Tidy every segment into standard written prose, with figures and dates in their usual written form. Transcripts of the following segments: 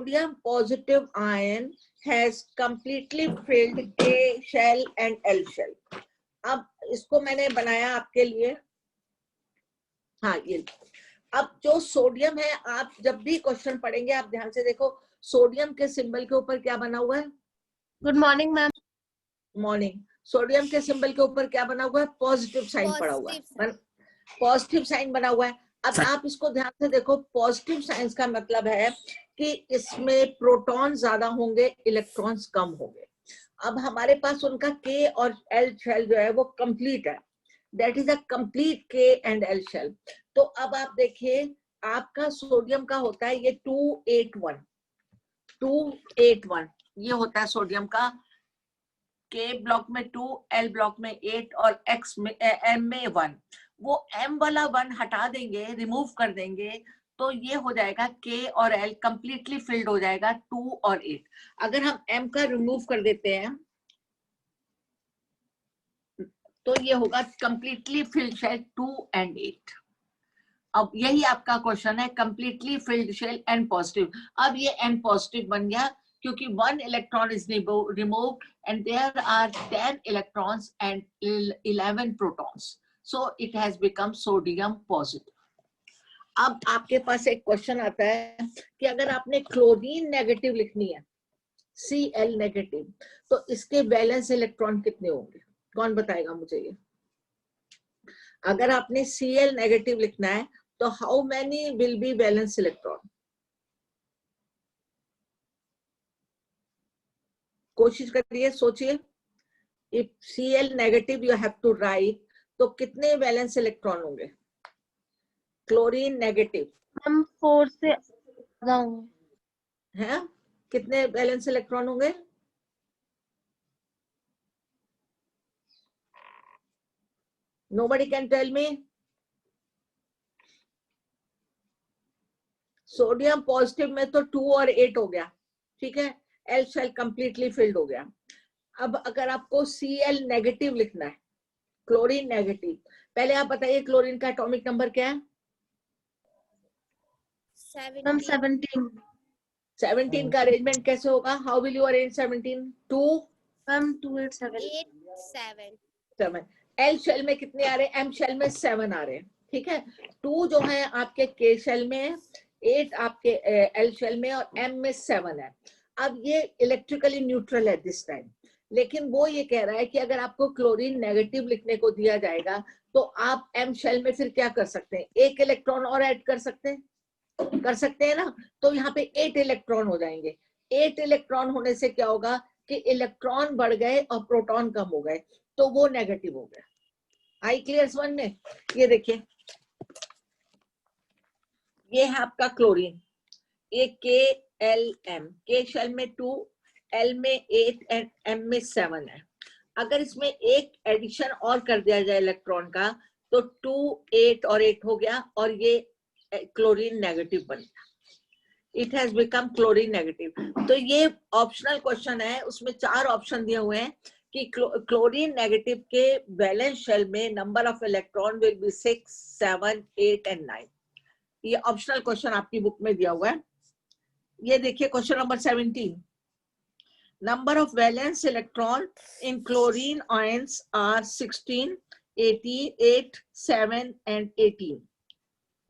sodium positive ion has completely filled K shell and L shell. अब इसको मैंने बनाया आपके लिए, हाँ ये। अब जो सोडियम है, आप जब भी क्वेश्चन पढ़ेंगे आप ध्यान से देखो, सोडियम के सिंबल के ऊपर क्या बना हुआ है? Good morning ma'am. Morning. Sodium के सिंबल के ऊपर क्या बना हुआ है? पॉजिटिव साइन पड़ा हुआ है, पॉजिटिव साइन बना हुआ है। अब आप इसको ध्यान से देखो, पॉजिटिव साइन का मतलब है कि इसमें प्रोटॉन ज्यादा होंगे, इलेक्ट्रॉन्स कम होंगे। अब हमारे पास उनका K और L शेल जो है वो कंप्लीट है, that is a complete K and L shell. तो अब आप देखिए, आपका सोडियम का होता है ये 281 ये होता है सोडियम का। K ब्लॉक में 2, L ब्लॉक में 8 और X में M में 1। वो M वाला 1 हटा देंगे, रिमूव कर देंगे, तो ये हो जाएगा K और L कंप्लीटली फिल्ड हो जाएगा 2 और 8। अगर हम M का रिमूव कर देते हैं तो ये होगा कंप्लीटली फिल्ड शेल 2 एंड 8। अब यही आपका क्वेश्चन है, completely filled shell N positive. अब ये एन पॉजिटिव बन गया क्योंकि 1 electron is removed and there are 10 electrons and 11 protons, so it has become sodium positive. अब आपके पास एक क्वेश्चन आता है कि अगर आपने क्लोरीन नेगेटिव लिखनी है, Cl नेगेटिव, तो इसके वैलेंस इलेक्ट्रॉन कितने होंगे? कौन बताएगा मुझे ये? अगर आपने Cl नेगेटिव लिखना है तो how many will be valence electron? कोशिश करिए, सोचिए। इफ Cl negative you have to write, तो कितने वैलेंस इलेक्ट्रॉन होंगे? क्लोरीन नेगेटिव हम 4 से ज्यादा होंगे। है, कितने वैलेंस इलेक्ट्रॉन होंगे? Nobody can tell me. Sodium positive में तो 2 और 8 हो गया, ठीक है, L शेल कंप्लीटली फिल्ड हो गया। अब अगर आपको Cl नेगेटिव लिखना है, क्लोरीन नेगेटिव, पहले आप बताइए क्लोरीन का एटॉमिक नंबर क्या है? 17। 17 का अरेंजमेंट कैसे होगा? How will you arrange 17? 2 ma'am 2 8 7। L shell में कितने आ रहे हैं? M शेल में 7 आ रहे हैं, ठीक है। 2 जो है आपके K शेल में, 8 आपके L शेल में और M में 7 है। अब ये इलेक्ट्रिकली न्यूट्रल है दिस टाइम, लेकिन वो ये कह रहा है कि अगर आपको क्लोरीन नेगेटिव लिखने को दिया जाएगा तो आप M शेल में फिर क्या कर सकते हैं? एक इलेक्ट्रॉन और ऐड कर सकते हैं ना, तो यहाँ पे 8 इलेक्ट्रॉन हो जाएंगे। 8 इलेक्ट्रॉन होने से क्या होगा कि इलेक्ट्रॉन बढ़ गए और प्रोटॉन कम हो गए, तो वो नेगेटिव हो गया। आई क्लियर समझ में? ये देखिए, ये है आपका क्लोरीन, ये KLM, K शेल में 2, L में 8 एंड M में 7 है। अगर इसमें एक एडिशन और कर दिया जाए इलेक्ट्रॉन का तो 2 8 और 8 हो गया और ये क्लोरीन नेगेटिव बन गया। It has become chlorine negative. तो ये ऑप्शनल क्वेश्चन है, उसमें 4 ऑप्शन दिए हुए हैं कि क्लोरीन नेगेटिव के वैलेंस शेल में number of electron will be 6 7 8 and 9। ये ऑप्शनल क्वेश्चन आपकी बुक में दिया हुआ है। ये देखिए question number 17, number of valence electron in chlorine ions are 16 8 7 and 18।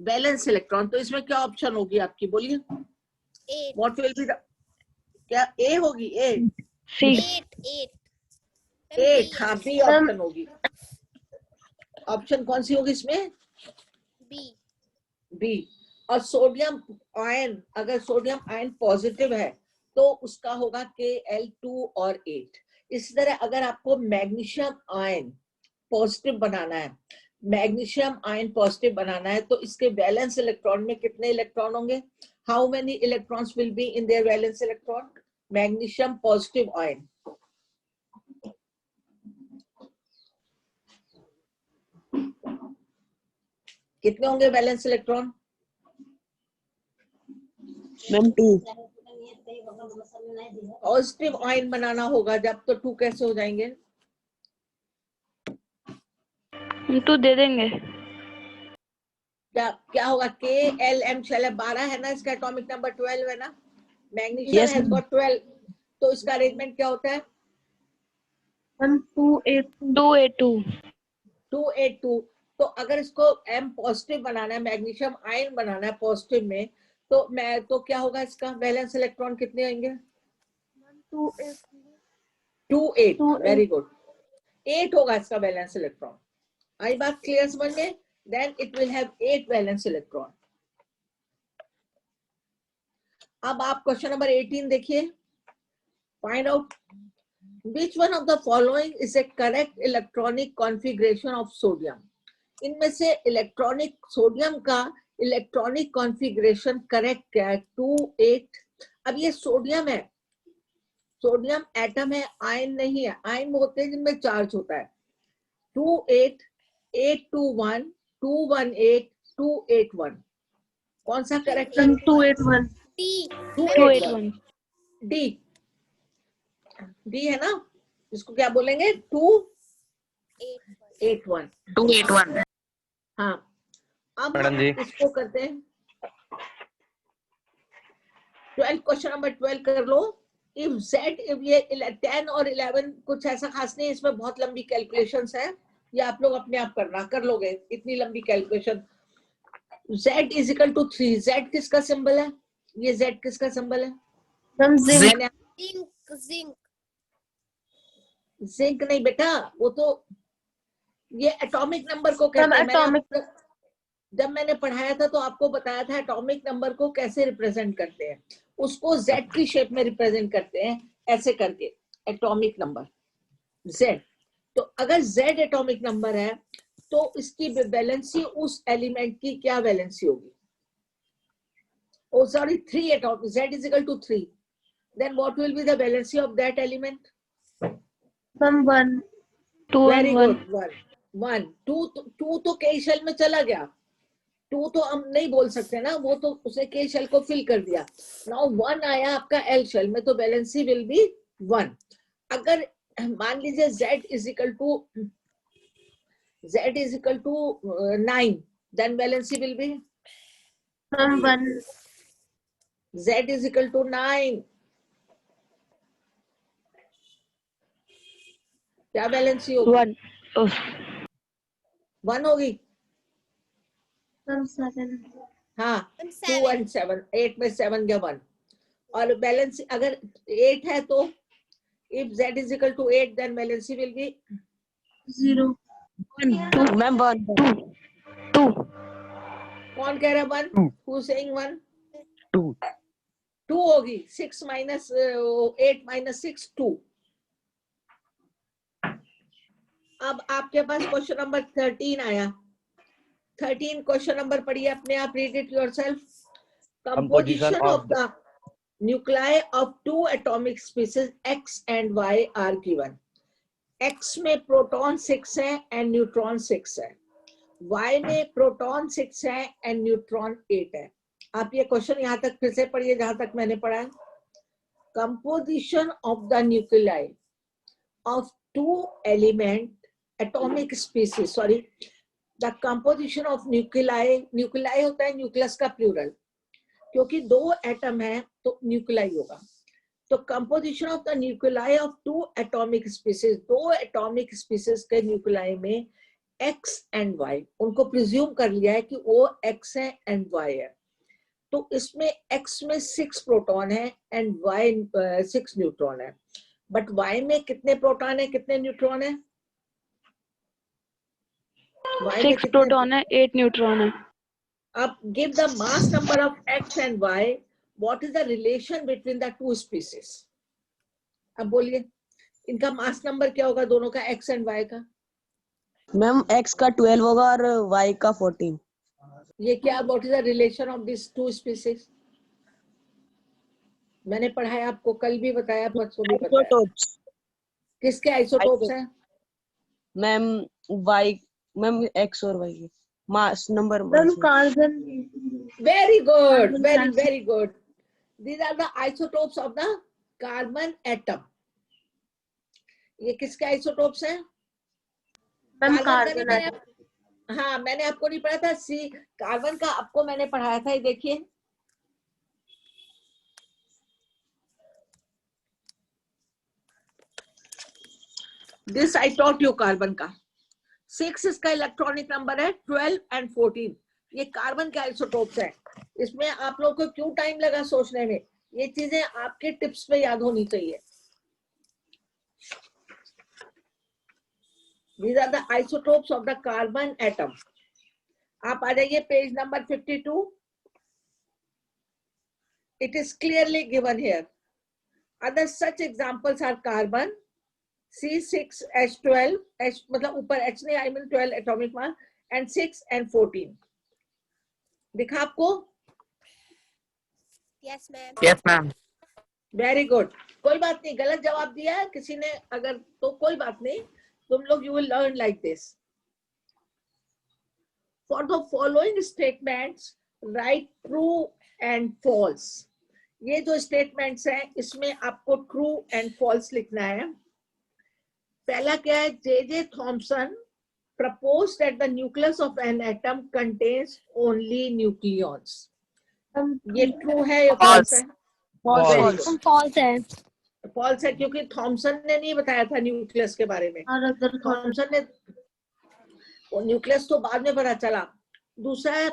Valence electron, तो इसमें क्या ऑप्शन होगी आपकी? बोलिए। व्हाट विल बी द, क्या ए होगी? ए 8, हाँ बी ऑप्शन होगी। ऑप्शन कौन सी होगी इसमें? बी। और सोडियम आयन, अगर सोडियम आयन पॉजिटिव है तो उसका होगा Kl2 और 8। इसी तरह अगर आपको मैग्नीशियम आयन पॉजिटिव बनाना है, मैग्नीशियम आयन पॉजिटिव बनाना है, तो इसके वैलेंस इलेक्ट्रॉन में कितने इलेक्ट्रॉन होंगे? How many electrons will be in there valence electron? Magnesium positive ion, कितने होंगे valence electron? Ma'am 2। Positive ion बनाना होगा जब, तो 2 कैसे हो जाएंगे? हम 2 दे देंगे। क्या होगा? KLM शेल 12 है ना, इसका एटॉमिक नंबर 12 है ना, मैग्नीशियम हैज गॉट 12, तो इसका अरेंजमेंट क्या होता है? 282। तो अगर इसको M पॉजिटिव बनाना है, मैग्नीशियम आयन बनाना है पॉजिटिव में, तो क्या होगा इसका वैलेंस इलेक्ट्रॉन कितने आएंगे? 28। वेरी गुड, 8 होगा इसका वैलेंस इलेक्ट्रॉन। आई बात क्लियर समझ में? Then it will have 8 valence electron. अब आप क्वेश्चन नंबर 18 देखिए। Find out which one of the following is a correct electronic configuration of sodium? इनमें से इलेक्ट्रॉनिक सोडियम का इलेक्ट्रॉनिक कॉन्फ़िगरेशन करेक्ट क्या है? 2 8। अब ये सोडियम है, सोडियम एटम है, आयन नहीं है। आयन वो होते हैं जिनमें चार्ज होता है। 2 8 8 2 1 2 1 8 2 8 1। कौन सा करेक्ट है? 281 281 डी। डी है ना, इसको क्या बोलेंगे? 281। हाँ, अब हम इसको करते हैं 12। क्वेश्चन नंबर 12 कर लो। इफ Z, इफ ये 10 और 11 कुछ ऐसा खास नहीं, इसमें बहुत लंबी कैलकुलेशंस है, ये आप लोग अपने आप करना, कर लोगे इतनी लंबी calculation. Z is equal to 3। Z किसका सिंबल है? ये Z किसका सिंबल है? जिंक नहीं बेटा, वो तो ये एटॉमिक नंबर को कहते हैं। जब मैंने पढ़ाया था तो आपको बताया था एटॉमिक नंबर को कैसे रिप्रेजेंट करते हैं। उसको Z की शेप में रिप्रेजेंट करते हैं, ऐसे करके एटॉमिक नंबर Z। तो अगर Z एटॉमिक नंबर है तो इसकी वैलेंसी उस एलिमेंट की क्या वैलेंसी होगी? Oh sorry, 3 atomic. Z is equal to 3. Then what will be the valency of that element? 1 2 Very good. 1 2 तो K शेल में चला गया। 2 तो हम नहीं बोल सकते ना, वो तो उसे K शेल को फिल कर दिया। Now 1 आया आपका L शेल में, तो वैलेंसी विल बी 1। अगर मान लीजिए Z is equal to 9, then valency will be 1 Z is equal to 9। क्या वैलेंसी होगी? 1 होगी। 7 हाँ, 2 and 7, 8 में 7 गया 1। और बैलेंस अगर 8 है तो if Z is equal to 8, then valency will be 0 2 ma'am 1 2। कौन कह रहा है 1? Who saying 1? 2 होगी। 6 minus 8 minus 6 2। अब आपके पास क्वेश्चन नंबर 13 आया। 13 क्वेश्चन नंबर पढ़िए अपने आप, read it yourself. Composition of the nuclei of 2 atomic species X and Y are given. X में प्रोटॉन 6 है एंड न्यूट्रॉन 6 है। Y में प्रोटॉन 6 है एंड न्यूट्रॉन 8 है। आप ये क्वेश्चन यहाँ तक फिर से पढ़िए जहां तक मैंने पढ़ा है। Composition of the nuclei of 2 element atomic species, sorry, the composition of nuclei. Nuclei होता है न्यूक्लियस का प्लूरल, क्योंकि 2 एटम है तो न्यूक्लियाई होगा। तो composition of the nuclei of 2 atomic species, 2 atomic species के न्यूक्लियाई में X एंड Y, उनको प्रिज्यूम कर लिया है कि वो X है एंड Y है। तो इसमें X में 6 प्रोटॉन है एंड Y 6 न्यूट्रॉन है। बट Y में कितने प्रोटॉन है, कितने न्यूट्रॉन है? 6 प्रोटॉन है, 8 न्यूट्रॉन है। अब give the mass number of X and Y, what is the relation between the 2 species? अब बोलिए इनका मास नंबर क्या होगा दोनों का, X एंड Y का? मैम X का 12 होगा और Y का 14। ये क्या, what is the relation of this 2 species? मैंने पढ़ाया आपको, कल भी बताया, परसों भी बताया। किसके आइसोटोप्स हैं? मैम Y, मैम X और Y के mass number. Carbon. Very good, very good. These are the isotopes of the carbon atom. ये किसके आइसोटोप्स हैं? कार्बन। हाँ, मैंने आपको नहीं पढ़ा था सी कार्बन का, आपको मैंने पढ़ाया था। ये देखिए this I taught you carbon का। 6 इसका इलेक्ट्रॉनिक नंबर है, 12 एंड 14 ये कार्बन के आइसोटोप्स है। इसमें आप लोग को क्यों टाइम लगा सोचने में, ये चीजें आपके टिप्स पे याद होनी चाहिए। These are the isotopes of the carbon atom. आप आ जाइए page number 52। It is clearly given here. Other such examples are carbon C6H12, H मतलब ऊपर H नहीं, I mean 12 atomic mass, and 6 and 14. दिखा आपको? Yes, ma'am. Yes, ma'am. Very good. कोई बात नहीं, गलत जवाब दिया है किसी ने अगर तो कोई बात नहीं, तुम लोग you will learn like this. For the following statements write true and false. ये जो स्टेटमेंट्स हैं इसमें आपको ट्रू एंड फॉल्स लिखना है। पहला क्या है, J Thomson proposed that the nucleus of an atom contains only nucleons. ये ट्रू है या फॉल्स है? फॉल्स है। फॉल्स है क्योंकि थॉमसन ने नहीं बताया था न्यूक्लियस के बारे में। थॉमसन ने न्यूक्लियस तो बाद में पता चला। दूसरा है,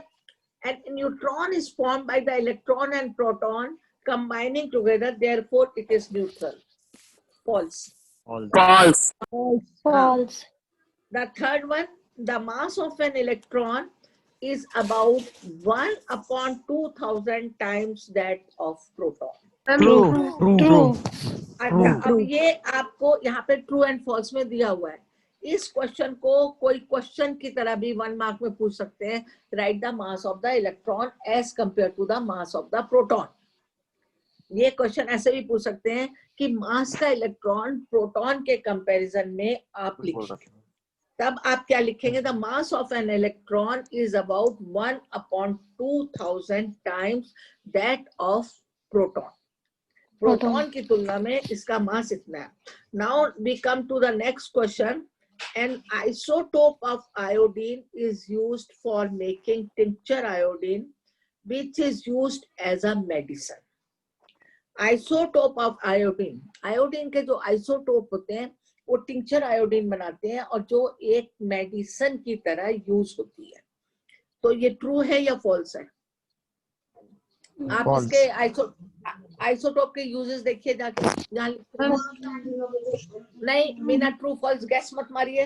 an neutron is formed by the electron and proton combining together, therefore it is neutral. False. False. False. The third one, the mass of an electron is about 1 upon 2000 times that of proton. True. अच्छा, अब ये आपको यहाँ पे true and false में दिया हुआ है। इस क्वेश्चन को कोई क्वेश्चन की तरह भी 1 मार्क में पूछ सकते हैं। Write the mass of the electron as compare to the mass of the proton. ये क्वेश्चन ऐसे भी पूछ सकते हैं कि मास का इलेक्ट्रॉन प्रोटॉन के कंपैरिजन में आप लिखें। तब आप क्या लिखेंगे, the mass of an electron is about 1 upon 2000 times that of proton. Proton की तुलना में इसका मास इतना है। Now we come to the next question. An isotope of iodine is used for making tincture iodine which is used as a medicine. Isotope of iodine, iodine के जो isotope होते हैं वो टिंक्चर आयोडीन बनाते हैं और जो एक मेडिसिन की तरह यूज होती है। तो ये ट्रू है या फॉल्स है? आप False. इसके आइसोटोप के यूजेस देखिए जाके। नहीं, बिना ट्रू फॉल्स गैस मत मारिए,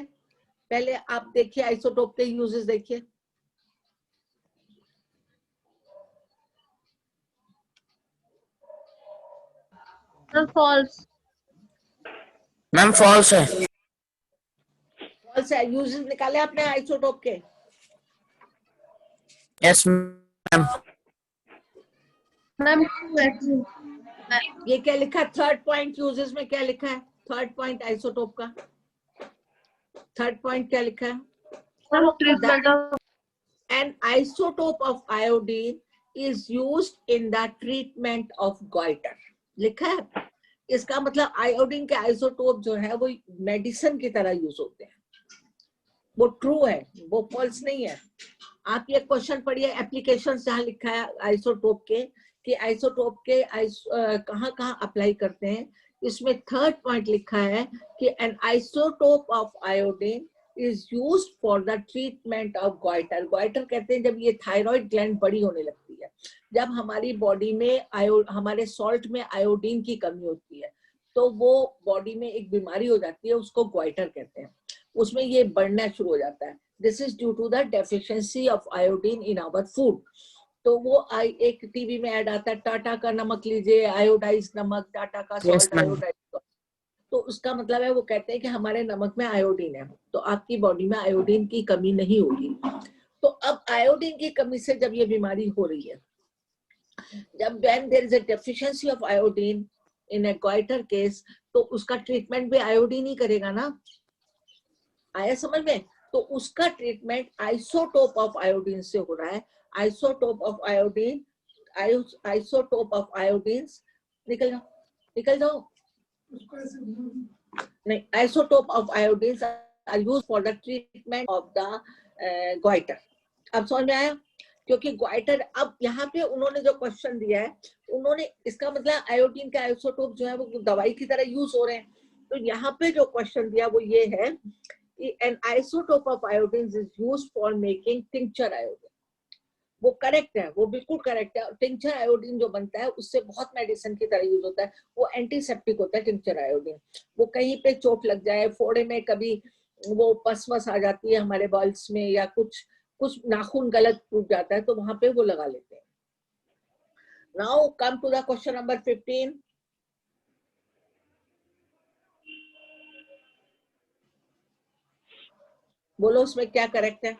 पहले आप देखिए आइसोटोप के यूजेस देखिए। फॉल्स। Ma'am, false है. फॉल्स है। यूजेस निकाले आपने आइसोटोप के? Yes, ma'am. मैम ये क्या लिखा है थर्ड पॉइंट यूजेस में? क्या लिखा है थर्ड पॉइंट आइसोटोप का? थर्ड पॉइंट क्या लिखा है? Treatment of An isotope of iodine is used in the treatment of goiter. लिखा है। इसका मतलब आयोडीन के आइसोटोप जो है वो मेडिसिन की तरह यूज होते हैं। वो ट्रू है, वो फॉल्स नहीं है। आप ये क्वेश्चन पढ़िए, एप्लीकेशंस जहाँ लिखा है आइसोटोप के कि आइसोटोप के कहाँ कहाँ अप्लाई करते हैं। इसमें थर्ड पॉइंट लिखा है कि N isotope of iodine is used for the treatment of goiter. goiter कहते हैं जब ये थायराइड ग्लैंड बड़ी होने लगती है, जब हमारी बॉडी में हमारे सॉल्ट में आयोडीन की कमी होती है तो वो बॉडी में एक बीमारी हो जाती है, उसको गोइटर कहते हैं। उसमें ये बढ़ना शुरू हो जाता है। This is due to the deficiency of iodine in our food. तो वो एक टीवी में ऐड आता है, टाटा का नमक लीजिए, आयोडाइज नमक, टाटा का सॉल्ट आयोडाइज। तो उसका मतलब है वो कहते हैं कि हमारे नमक में आयोडीन है, तो आपकी बॉडी में आयोडीन की कमी नहीं होगी। तो अब आयोडीन की कमी से जब ये बीमारी हो रही है, जब when there is a deficiency of iodine in a goiter case, तो उसका ट्रीटमेंट भी आयोडीन ही करेगा ना। आया समझ में? तो उसका ट्रीटमेंट आइसोटोप ऑफ आयोडीन से हो रहा है। Isotope of iodine, isotope of iodine, निकल जाओ निकल जाओ। नहीं, isotope of iodine are used for the treatment of the goitre. अब समझ में आया? क्योंकि गोइटर, अब यहाँ पे उन्होंने जो क्वेश्चन दिया है, उन्होंने इसका मतलब आयोडीन के आइसोटोप जो है वो दवाई की तरह यूज हो रहे हैं। तो तो यहाँ पे जो क्वेश्चन दिया वो ये है कि N isotope of iodine is used for making tincture iodine. वो करेक्ट है, वो बिल्कुल करेक्ट है। टिंक्चर आयोडीन जो बनता है उससे बहुत मेडिसिन की तरह यूज होता है, वो एंटीसेप्टिक होता है टिंक्चर आयोडीन। वो कहीं पे चोट लग जाए, फोड़े में कभी वो पस वस आ जाती है हमारे बॉल्स में, या कुछ कुछ नाखून गलत टूट जाता है तो वहां पे वो लगा लेते हैं। Now come to the question number 15। बोलो उसमें क्या करेक्ट है।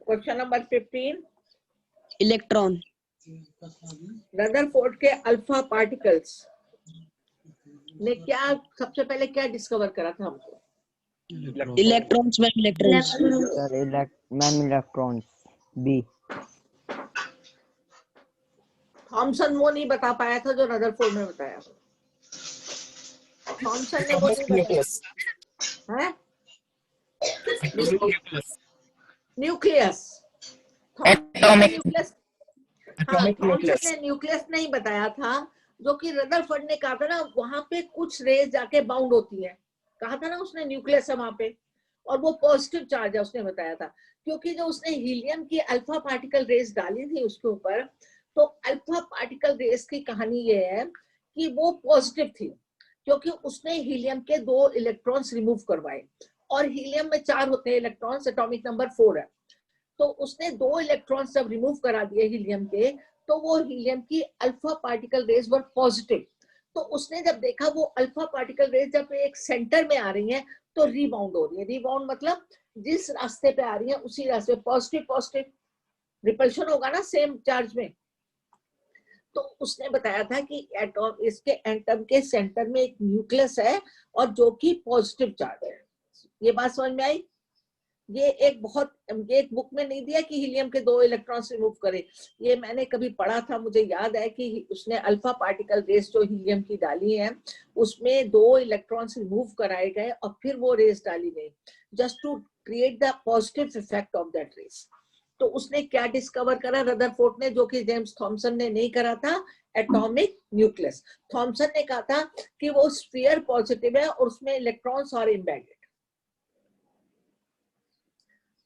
Question number 15, electron. रदरफोर्ड के अल्फा पार्टिकल्स ने क्या सबसे पहले क्या डिस्कवर करा था हमको? Electrons ma'am, electrons. Sir ma'am electrons B. Thomson वो नहीं बता पाया था जो रदरफोर्ड ने बताया। थॉमसन ने वो नहीं बताया है। न्यूक्लियस। न्यूक्लियस, हाँ, थॉमसन ने न्यूक्लियस नहीं बताया था, जो कि रदरफोर्ड ने कहा था ना वहां पे कुछ रेज जाके बाउंड होती है, कहा था ना उसने न्यूक्लियस है वहां पे, और वो पॉजिटिव चार्ज है उसने बताया था। क्योंकि जो उसने हीलियम की अल्फा पार्टिकल रेस डाली थी उसके ऊपर, तो अल्फा पार्टिकल रेस की कहानी ये है कि वो पॉजिटिव थी, क्योंकि उसने हीलियम के 2 इलेक्ट्रॉन्स रिमूव करवाए, और हीलियम में 4 होते हैं इलेक्ट्रॉन्स, एटॉमिक नंबर 4 है। तो उसने 2 इलेक्ट्रॉन्स जब रिमूव करा दिए हीलियम के, तो वो हीलियम की अल्फा पार्टिकल रेस वर पॉजिटिव। तो उसने जब देखा वो अल्फा पार्टिकल रेस जब एक सेंटर में आ रही है तो रीबाउंड हो रही है। रीबाउंड मतलब जिस रास्ते पे आ रही है उसी रास्ते, पॉजिटिव पॉजिटिव रिपल्शन होगा ना सेम चार्ज में। तो उसने बताया था कि एटॉम, इसके एटम के सेंटर में एक न्यूक्लियस है और जो कि पॉजिटिव चार्ज है। ये बात समझ में आई? ये एक बहुत, ये एक बुक में नहीं दिया कि हीलियम के 2 इलेक्ट्रॉन्स रिमूव करे, ये मैंने कभी पढ़ा था, मुझे याद है कि उसने अल्फा पार्टिकल रेस जो हीलियम की डाली है उसमें 2 इलेक्ट्रॉन्स रिमूव कराए गए और फिर वो रेस डाली गई, just to create the positive effect of that rays. तो उसने क्या डिस्कवर करा रदरफोर्ड ने, जो कि जेम्स थॉमसन ने नहीं करा था? Atomic nucleus. थॉमसन ने कहा था कि वो स्फीयर पॉजिटिव है और उसमें electrons are embedded.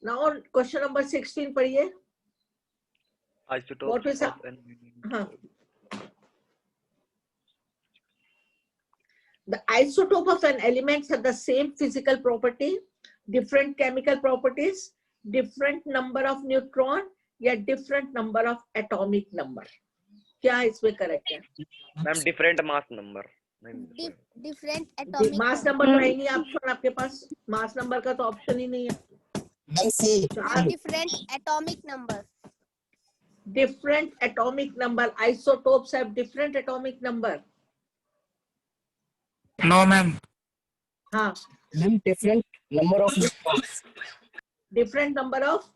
Now question number 16 पढ़िए। Isotopes of an हाँ, the isotope of an element have the same physical property, different chemical properties, different number of neutron या different number of atomic number। क्या इसमें correct है? Ma'am different mass number. Different atomic mass number तो है नहीं option आपके पास, mass number का तो ऑप्शन ही नहीं है। Different atomic number. Different atomic number, isotopes have different atomic number। No, ma'am. हाँ, ma'am different number of neutrons. different number of,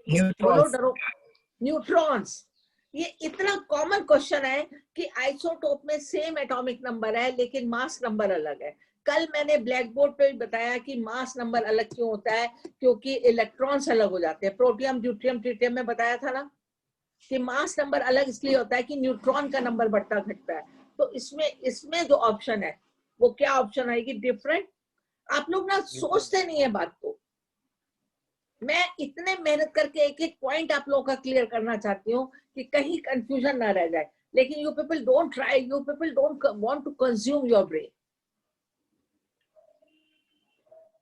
बोलो न्यूट्रॉन्स। डरो, न्यूट्रॉन्स। ये इतना कॉमन क्वेश्चन है कि आइसोटोप में सेम एटॉमिक नंबर है लेकिन मास नंबर अलग है। कल मैंने ब्लैक बोर्ड पे बताया कि मास नंबर अलग क्यों होता है, क्योंकि इलेक्ट्रॉन्स अलग हो जाते हैं। प्रोटियम, ड्यूट्रियम, ट्रिटियम में बताया था ना कि मास नंबर अलग इसलिए होता है कि न्यूट्रॉन का नंबर बढ़ता घटता है। तो इसमें जो ऑप्शन है वो क्या ऑप्शन आएगी? डिफरेंट। आप लोग ना सोचते नहीं है बात को। मैं इतने मेहनत करके एक एक पॉइंट आप लोगों का क्लियर करना चाहती हूँ कि कहीं कंफ्यूजन ना रह जाए, लेकिन you people don't try, you people don't want to consume your brain.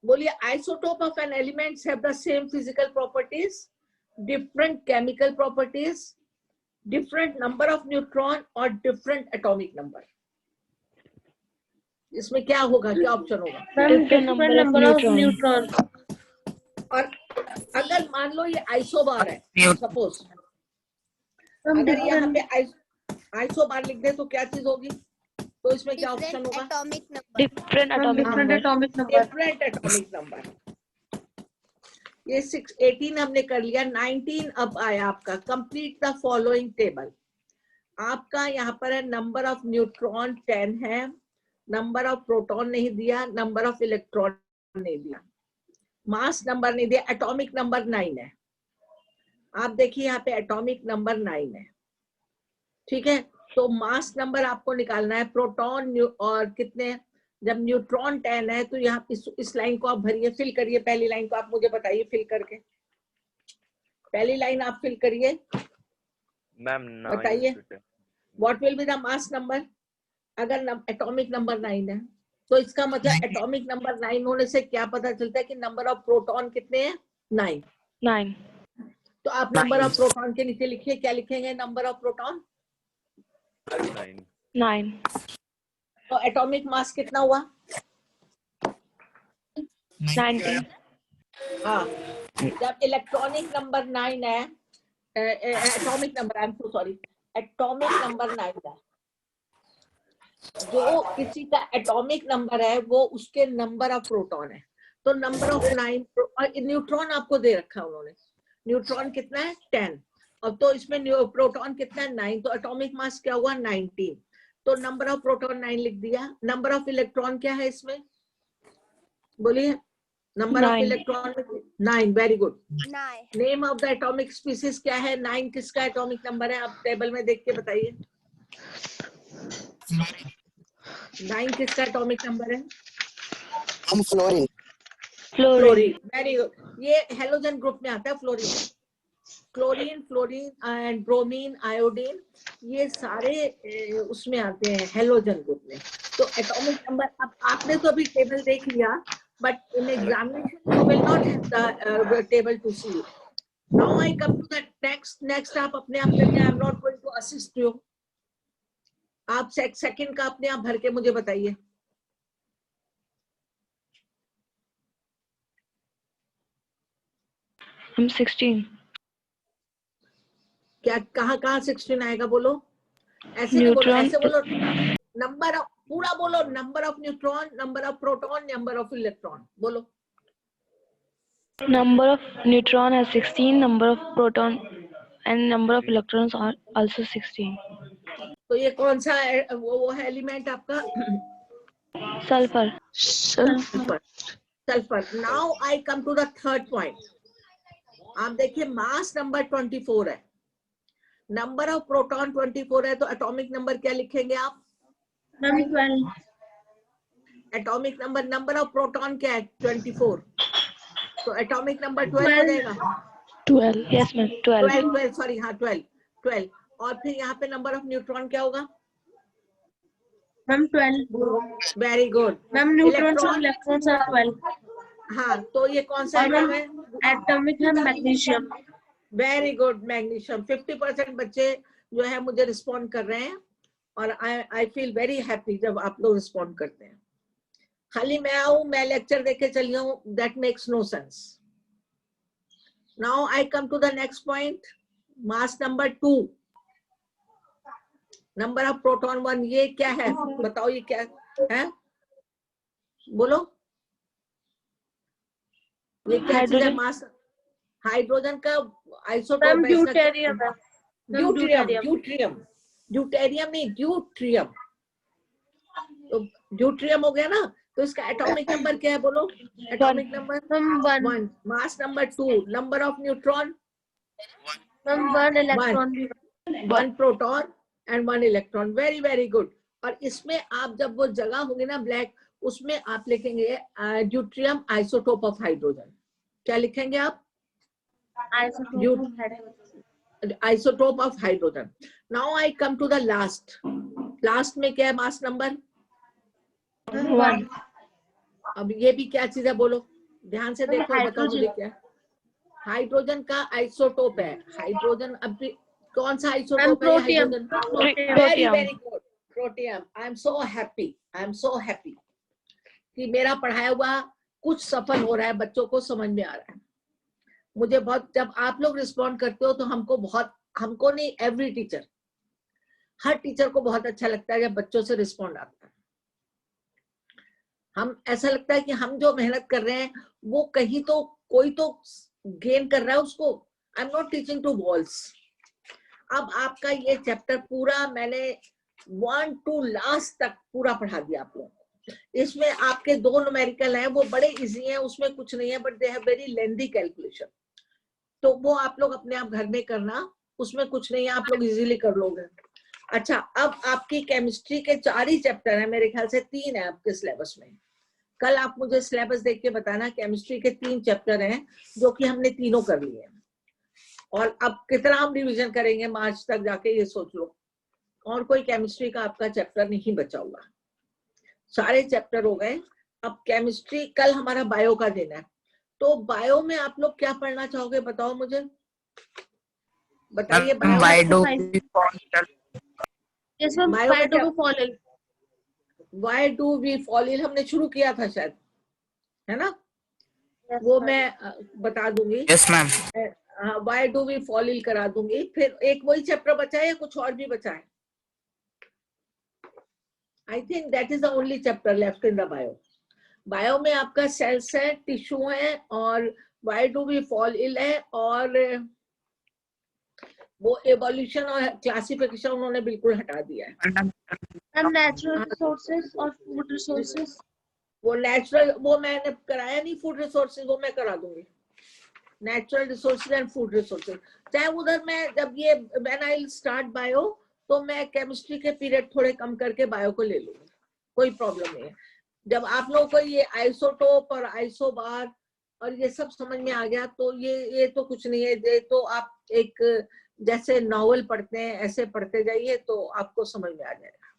बोलिए, isotope of an elements have the same physical properties, different chemical properties, different number of neutron और डिफरेंट एटॉमिक नंबर। इसमें क्या होगा, क्या option होगा? Different number of neutron. और अगर मान लो ये आइसोबार है, सपोज अगर यहाँ पे आइसोबार लिख दे तो क्या चीज होगी? तो इसमें क्या ऑप्शन होगा? Atomic number. Different atomic number. Different atomic number. ये 18 हमने कर लिया। 19 अब आया आपका, कंप्लीट द फॉलोइंग टेबल। आपका यहाँ पर है नंबर ऑफ न्यूट्रॉन 10 है, नंबर ऑफ प्रोटॉन नहीं दिया, नंबर ऑफ इलेक्ट्रॉन नहीं दिया, मास नंबर नहीं दिया, एटॉमिक नंबर 9 है। आप देखिए यहाँ पे एटॉमिक नंबर 9 है, ठीक है। तो मास नंबर आपको निकालना है प्रोटॉन और कितने, जब न्यूट्रॉन 10 है तो यहाँ इस लाइन को आप भरिए, फिल करिए। पहली लाइन को आप मुझे बताइए फिल करके, पहली लाइन आप फिल करिए, मैम बताइए what will be the mass number. अगर एटॉमिक नंबर 9 है तो इसका मतलब एटॉमिक नंबर 9 होने से क्या पता चलता है कि नंबर ऑफ प्रोटॉन कितने हैं, 9। 9. तो आप नंबर ऑफ प्रोटॉन के नीचे लिखिए, क्या लिखेंगे नंबर ऑफ प्रोटॉन, 9. तो एटॉमिक मास कितना हुआ, 19. हाँ। जब इलेक्ट्रॉनिक नंबर 9 है, atomic number, I am so sorry, atomic number 9 है, जो किसी का एटॉमिक नंबर है वो उसके नंबर ऑफ प्रोटॉन है। तो नंबर ऑफ 9, और न्यूट्रॉन आपको दे रखा है उन्होंने, न्यूट्रॉन कितना है 10, और तो इसमें प्रोटॉन कितना है 9, तो एटॉमिक मास क्या हुआ 19। तो नंबर ऑफ प्रोटॉन 9 लिख दिया। नंबर ऑफ इलेक्ट्रॉन क्या है इसमें, बोलिए, number of 9. Electron 9, very good. 9. Name of the atomic species क्या है, 9 किसका एटॉमिक नंबर है, आप टेबल में देख के बताइए। 9 किसका एटॉमिक नंबर है, हम फ्लोरीन। Fluorine, very good. ये हेलोजन ग्रुप में आता है fluorine, chlorine, fluorine and bromine, iodine, ये सारे उसमें आते हैं हेलोजन ग्रुप में। तो एटॉमिक नंबर, अब आपने तो अभी टेबल देख लिया, but in examination you will not have the table to see. Now I come to the next आप अपने आप करिए, I am not going to assist you. आप सेकंड का अपने आप भर के मुझे बताइए। I'm 16. क्या कहाँ 16 आएगा, बोलो, ऐसे नहीं बोलो, Neutron. ऐसे बोलो, नंबर ऑफ, पूरा बोलो, number of neutron, number of proton, number of electron, बोलो। Number of neutron is 16. Number of proton and number of electrons are also 16. तो ये कौन सा है, वो है एलिमेंट आपका, Sulfur. Sulphur. Now I come to the third point. आप देखिए मास नंबर 24 है, नंबर ऑफ प्रोटॉन 24 है, तो एटॉमिक नंबर क्या लिखेंगे आप, 12. Atomic number, number of proton क्या है 24, तो एटॉमिक नंबर 12 हो जाएगा। 12. Yes, ma'am. 12. 12 सॉरी, हाँ 12। और फिर यहाँ पे नंबर ऑफ न्यूट्रॉन क्या होगा, Ma'am, 12. Very good. Ma'am, neutrons and electrons are 12. हाँ, तो ये कौन सा और एटम है, atomic है magnesium. Very good, magnesium. 50% बच्चे जो है मुझे रिस्पॉन्ड कर रहे हैं, और आई फील वेरी हैप्पी जब आप लोग रिस्पॉन्ड करते हैं। खाली मैं आऊं, मैं लेक्चर देके चली हूं, that makes no sense. Now I come to the next point, mass number 2, number of proton 1, ये क्या है बताओ, ये क्या है, बोलो, ये क्या चीज है, मास, हाइड्रोजन का आइसोटोप है, Deuterium. ड्यूटेरियम नहीं, ड्यूट्रियम। तो ड्यूट्रियम हो गया ना, तो इसका एटॉमिक नंबर क्या है, बोलो, atomic number 1। Mass number 2, number of neutron 1 electron. 1 proton and 1 electron, very very good. और इसमें आप जब वो जगह होगी ना ब्लैक, उसमें आप लिखेंगे ड्यूट्रियम आइसोटोप ऑफ हाइड्रोजन। क्या लिखेंगे आप, isotope of hydrogen. Now I come to the last में क्या है मास नंबर 1. अब ये भी क्या चीज है, बोलो, ध्यान से देखो, बताओ मुझे क्या, हाइड्रोजन का आइसोटोप है, हाइड्रोजन, अब कौन सा आइसोटोप है hydrogen, very very good, protium. I am so happy कि मेरा पढ़ाया हुआ कुछ सफल हो रहा है, बच्चों को समझ में आ रहा है। मुझे बहुत, जब आप लोग रिस्पॉन्ड करते हो तो हमको नहीं, एवरी टीचर, हर टीचर को बहुत अच्छा लगता है जब बच्चों से रिस्पॉन्ड आता है। हम, ऐसा लगता है कि हम जो मेहनत कर रहे हैं वो कहीं तो कोई तो गेन कर रहा है उसको। I am not teaching to walls. अब आपका ये चैप्टर पूरा मैंने 1 to लास्ट तक पूरा पढ़ा दिया आप लोगों को। इसमें आपके 2 न्यूमेरिकल हैं, वो बड़े इजी हैं, उसमें कुछ नहीं है, but they have very lengthy calculation, तो वो आप लोग अपने आप घर में करना, उसमें कुछ नहीं है, आप लोग इजीली कर लोगे। अच्छा, अब आपकी केमिस्ट्री के 4 ही चैप्टर है, मेरे ख्याल से 3 है आपके सिलेबस में। कल आप मुझे सिलेबस देख के बताना, केमिस्ट्री के 3 चैप्टर हैं जो कि हमने तीनों कर लिए हैं। और अब कितना हम रिवीजन करेंगे मार्च तक जाके, ये सोच लो। और कोई केमिस्ट्री का आपका चैप्टर नहीं बचा हुआ, सारे चैप्टर हो गए। अब केमिस्ट्री, कल हमारा बायो का दिन है, तो बायो में आप लोग क्या पढ़ना चाहोगे, बताओ मुझे, बताइए। Ma'am why do we fall? Yes, ma'am. Bio Why में do क्या, we fall ill? Why do we fall ill हमने शुरू किया था शायद, है ना? Yes, वो ma'am. मैं बता दूंगी, Yes ma'am. Why do we fall ill करा दूंगी। फिर एक वही चैप्टर बचा है या कुछ और भी बचा है? I think that is the only chapter left in the bio. Bio में आपका सेल्स है, टिश्यू है, और why do we fall ill है, और वो एवोल्यूशन और क्लासिफिकेशन उन्होंने बिल्कुल हटा दिया है। And natural resources or food resources? वो नेचुरल, वो मैंने कराया नहीं, फूड रिसोर्सेज वो मैं करा दूंगी, natural resources and food resources. चाहे उधर मैं जब ये व्हेन आई स्टार्ट बायो, तो मैं केमिस्ट्री के पीरियड थोड़े कम करके बायो को ले लूंगी, कोई प्रॉब्लम नहीं है। जब आप लोगों को ये आइसोटोप और आइसोबार और ये सब समझ में आ गया, तो ये तो कुछ नहीं है, ये तो आप एक जैसे नॉवल पढ़ते हैं ऐसे पढ़ते जाइए तो आपको समझ में आ जाएगा।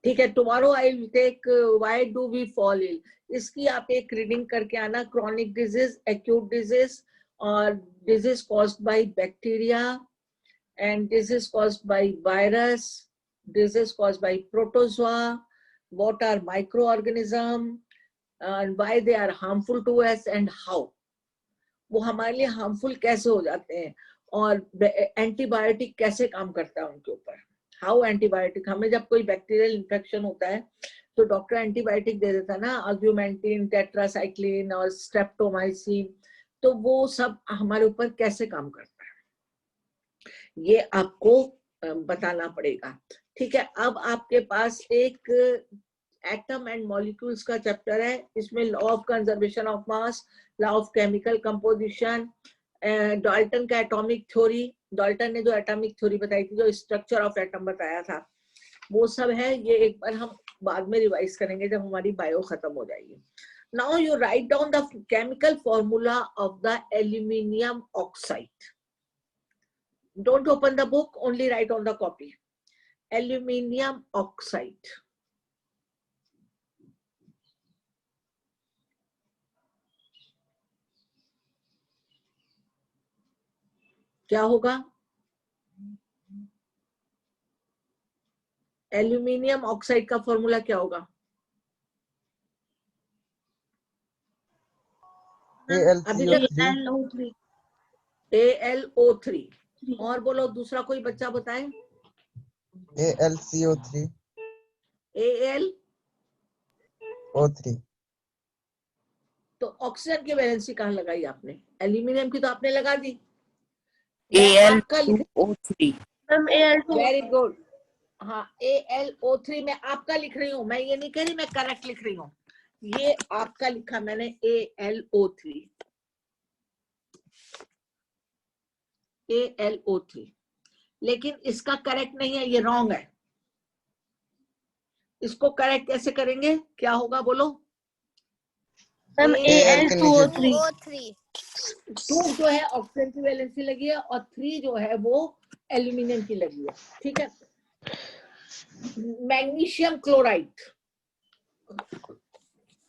ठीक है, tomorrow I will take why do we fall ill, इसकी आप एक रीडिंग करके आना। क्रॉनिक डिजीज, एक्यूट डिजीज, और disease caused by bacteria, and disease caused by virus, disease caused by protozoa, what are microorganism, and why they are harmful to us and how, वो हमारे लिए harmful कैसे हो जाते हैं, और एंटीबायोटिक कैसे काम करता है उनके ऊपर। हाउ एंटीबायोटिक, हमें जब कोई बैक्टीरियल इन्फेक्शन होता है तो डॉक्टर एंटीबायोटिक दे देता है ना, ऑग्यूमेंटिन, टेट्रासाइक्लिन और स्ट्रेप्टोमाइसिन, तो वो सब हमारे ऊपर कैसे काम करता है ये आपको बताना पड़ेगा। ठीक है, अब आपके पास एक एटम एंड मॉलिक्यूल्स का चैप्टर है, इसमें law of conservation of mass, law of chemical composition, Dalton का एटॉमिक थ्योरी, डाल्टन ने जो एटॉमिक थ्योरी बताई थी, जो स्ट्रक्चर ऑफ एटम बताया था, वो सब है। ये एक बार हम बाद में रिवाइज करेंगे जब हमारी बायो खत्म हो जाएगी। Now you write down the chemical formula of the aluminium oxide. Don't open the book, only right on the copy. Aluminium oxide, क्या होगा? एल्यूमिनियम ऑक्साइड का फॉर्मूला क्या होगा? AlO3। और बोलो, दूसरा कोई बच्चा बताए। AlCO3। AlO3। तो ऑक्सीजन की वैलेंसी कहाँ लगाई आपने? एल्यूमिनियम की तो आपने लगा दी। Al2O3। Very good. हाँ, AlO3 मैं आपका लिख रही हूँ, मैं ये नहीं कह रही मैं करेक्ट लिख रही हूँ, ये आपका लिखा मैंने AlO3। AlO3, लेकिन इसका करेक्ट नहीं है, ये रॉन्ग है। इसको करेक्ट कैसे करेंगे, क्या होगा बोलो? Al2O3। 2 जो है ऑक्सीजन की वैलेंसी लगी है, और 3 जो है वो एल्यूमिनियम की लगी है। ठीक है, magnesium chloride,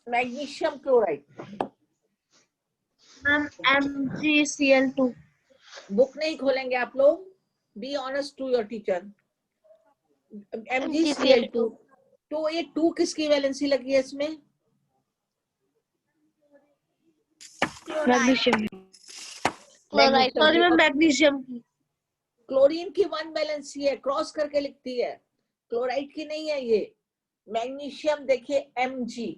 magnesium chloride, MgCl2। Book नहीं खोलेंगे आप लोग, be honest to your teacher. MgCl2, तो ये 2 किसकी वैलेंसी लगी है इसमें? मैग्नीशियम। सॉरी मैम, मैग्नीशियम की। क्लोरीन की 1 वैलेंसी है, क्रॉस करके लिखती है, क्लोराइड की नहीं है ये। मैग्नीशियम देखिए Mg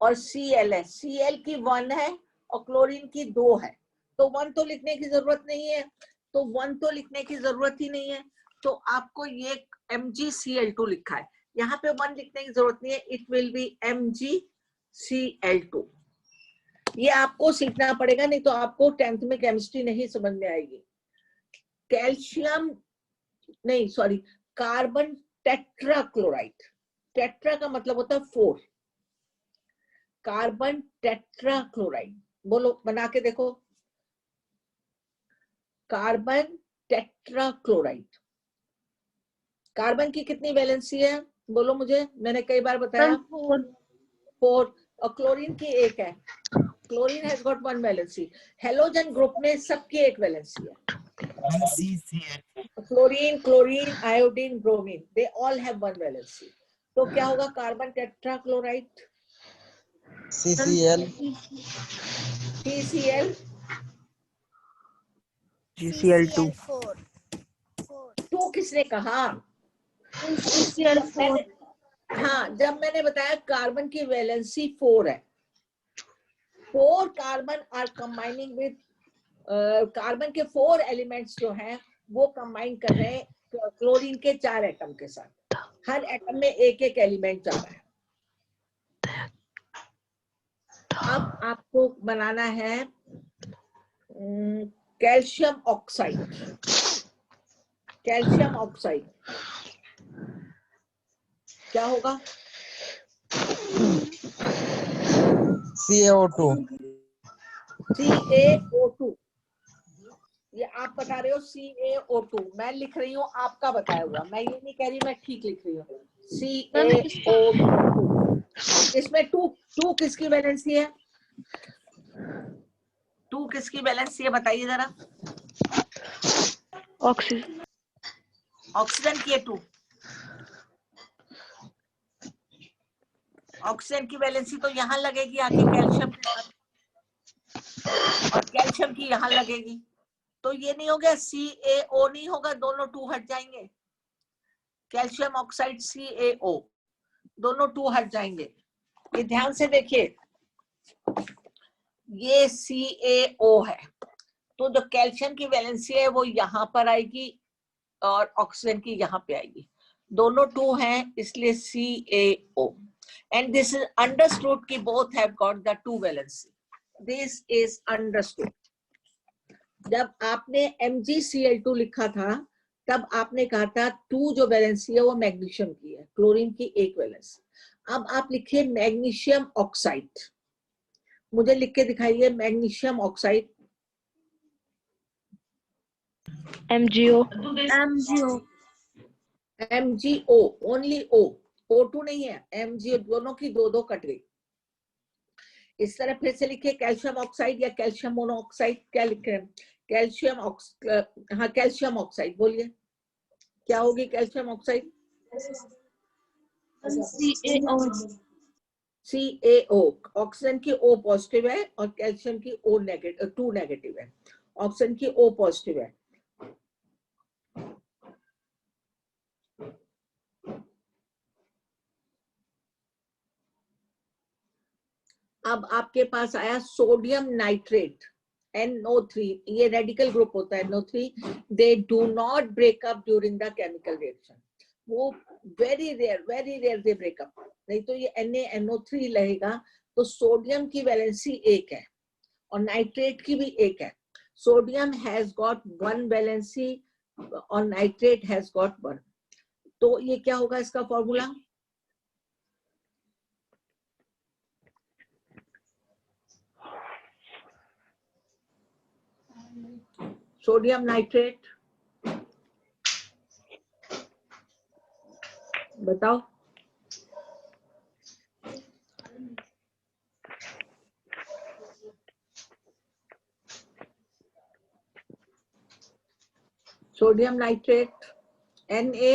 और Cl है, Cl की 1 है और क्लोरीन की 2 है, तो 1 तो लिखने की जरूरत नहीं है, तो 1 तो लिखने की जरूरत ही नहीं है, तो आपको ये MgCl2 लिखा है, यहाँ पे 1 लिखने की जरूरत नहीं है, इट विल बी MgCl2। ये आपको सीखना पड़ेगा, नहीं तो आपको 10th में केमिस्ट्री नहीं समझ में आएगी। कैल्शियम नहीं सॉरी कार्बन टेट्राक्लोराइड, टेट्रा का मतलब होता है 4, कार्बन टेट्राक्लोराइड, बोलो बना के देखो, कार्बन टेट्राक्लोराइड, कार्बन की कितनी वैलेंसी है बोलो मुझे, मैंने कई बार बताया 4, और क्लोरीन की 1 है, chlorine has got 1 valency, halogen group में सबकी 1 वैलेंसी है, chlorine, chlorine, iodine, bromine, they all have 1 valency, तो क्या होगा carbon tetrachloride, CCl, CCl, GCl2. 2 किसने कहा? CCl4. हाँ, जब मैंने बताया कार्बन की वैलेंसी 4 है, 4 carbon are combining with, carbon के 4 एलिमेंट्स जो हैं वो कंबाइन कर रहे हैं क्लोरीन के 4 एटम के साथ, हर एटम में एक एक एलिमेंट जा रहा है। अब आपको बनाना है कैल्शियम ऑक्साइड, कैल्शियम ऑक्साइड क्या होगा? CaO2, CaO2, ये आप बता रहे हो CaO2, मैं लिख रही हूँ आपका बताया हुआ, मैं ये नहीं कह रही मैं ठीक लिख रही हूँ, CaO2, इसमें 2 किसकी वैलेंसी है? 2 किसकी वैलेंसी है बताइए जरा? Oxygen. ऑक्सीजन की है 2, ऑक्सीजन की वैलेंसी तो यहाँ लगेगी आके कैल्शियम के साथ, और कैल्शियम की यहाँ लगेगी, तो ये नहीं हो गया CaO नहीं होगा, दोनों 2 हट जाएंगे, कैल्शियम ऑक्साइड CaO, दोनों 2 हट जाएंगे। ये ध्यान से देखिए, ये CaO है, तो जो कैल्शियम की वैलेंसी है वो यहाँ पर आएगी और ऑक्सीजन की यहाँ पे आएगी, दोनों 2 हैं इसलिए CaO, and this is understood कि both have got the 2 valency, this is understood। जब आपने MgCl2 लिखा था तब आपने कहा था 2 जो वैलेंसी है वो मैग्नीशियम की है, क्लोरीन की 1 वैलेंसी। अब आप लिखिए मैग्नीशियम ऑक्साइड, मुझे लिख के दिखाइए magnesium oxide. MgO. MgO, only O, O2 नहीं है, MgO, दोनों की 2 कट गई। इस तरह फिर से लिखिए कैल्शियम ऑक्साइड या कैल्शियम मोनोऑक्साइड, क्या लिख रहे हैं? कैल्शियम हाँ कैल्शियम ऑक्साइड, बोलिए क्या होगी कैल्शियम ऑक्साइड? CaO, ऑक्सीजन की O पॉजिटिव है और कैल्शियम की O नेगेटिव, 2 नेगेटिव है, ऑक्सीजन की O पॉजिटिव है। अब आपके पास आया सोडियम नाइट्रेट NO3, ये रेडिकल ग्रुप होता है NO3, they do not break up during the chemical reaction, वो वेरी रेयर दे ब्रेकअप, नहीं तो ये NaNO3 रहेगा। तो सोडियम की वैलेंसी 1 है और नाइट्रेट की भी 1 है, सोडियम हैज गॉट 1 वैलेंसी और नाइट्रेट हैज गॉट 1, तो ये क्या होगा इसका फॉर्मूला? सोडियम नाइट्रेट बताओ। सोडियम नाइट्रेट NaNO,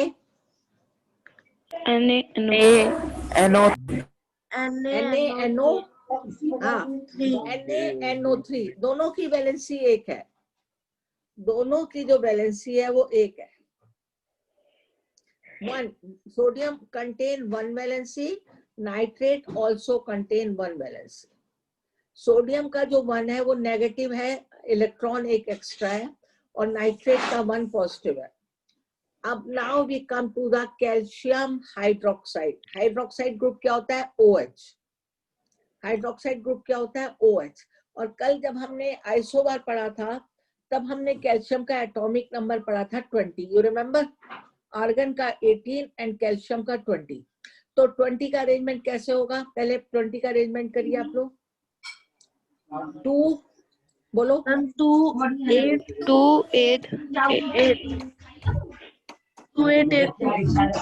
NaNO3, दोनों की वैलेंसी 1 है, दोनों की जो वैलेंसी है वो 1 है। 1 sodium contain 1 valency, nitrate also contain 1 valency. Sodium का जो 1 है वो नेगेटिव है, इलेक्ट्रॉन 1 एक्स्ट्रा है, और नाइट्रेट का 1 पॉजिटिव है। अब now we come to the calcium hydroxide. Hydroxide group क्या होता है? OH। हाइड्रोक्साइड ग्रुप क्या होता है? OH। और कल जब हमने आइसोबार पढ़ा था तब हमने कैल्शियम का एटॉमिक नंबर पढ़ा था 20, यू रिमेम्बर? आर्गन का 18 एंड कैल्शियम का 20। तो 20 का अरेंजमेंट कैसे होगा? पहले 20 का अरेंजमेंट करिए आप लोग। 2 बोलो। 2 8 2 8 2 8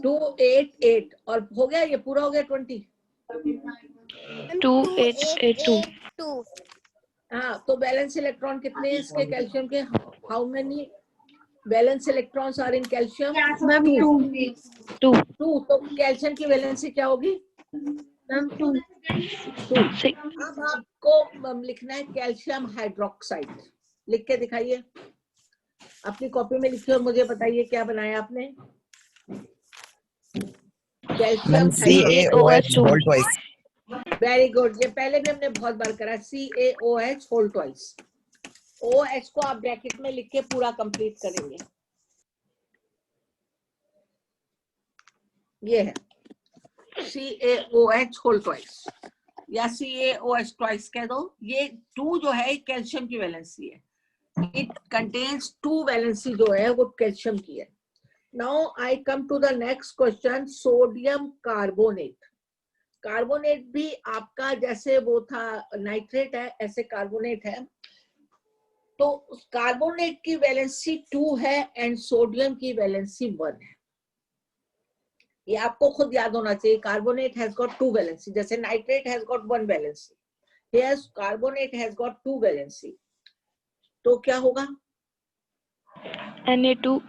2 8 8 और हो गया, ये पूरा हो गया 20। 2 8 8 2 2 हाँ, तो वैलेंस इलेक्ट्रॉन कितने हैं इसके कैल्शियम के? How many valence electrons are in calcium? 2 2। तो कैल्शियम की वैलेंसी क्या होगी? 2। 6 अब आपको लिखना है कैल्शियम हाइड्रोक्साइड। लिख के दिखाइए, अपनी कॉपी में लिखिए और मुझे बताइए क्या बनाया आपने। Calcium CaOH whole twice. Very good, ये पहले भी हमने बहुत बार करा। CaOH whole twice. OH को आप ब्रैकेट में लिख के पूरा कंप्लीट करेंगे। ये है CaOH होल ट्वाइस या CaOH ट्वाइस कह दो। ये 2 जो है कैल्शियम की वैलेंसी है। इट कंटेन्स 2 वैलेंसी जो है वो कैल्शियम की है। Now I come to the next question, sodium carbonate. Carbonate भी आपका जैसे वो था नाइट्रेट है, ऐसे कार्बोनेट है। तो कार्बोनेट की वैलेंसी 2 है एंड सोडियम की वैलेंसी 1 है। ये आपको खुद याद होना चाहिए। कार्बोनेट हैज गॉट 2 वैलेंसी, जैसे nitrate has got 1 valency, here carbonate has got 2 valency. तो क्या होगा? Na2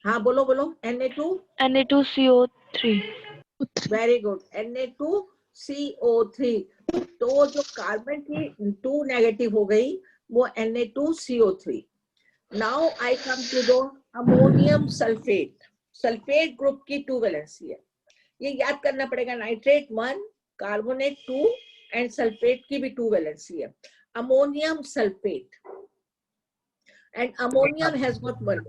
हाँ बोलो बोलो। Na2CO3 very good, Na2CO3। तो जो कार्बन की 2 नेगेटिव हो गई वो Na2CO3। Now I come to the ammonium sulphate. Sulphate group की 2 वैलेंसी है, ये याद करना पड़ेगा। नाइट्रेट 1, कार्बोनेट 2 एंड सल्फेट की भी 2 वैलेंसी है। Ammonium sulphate and ammonium has got 1।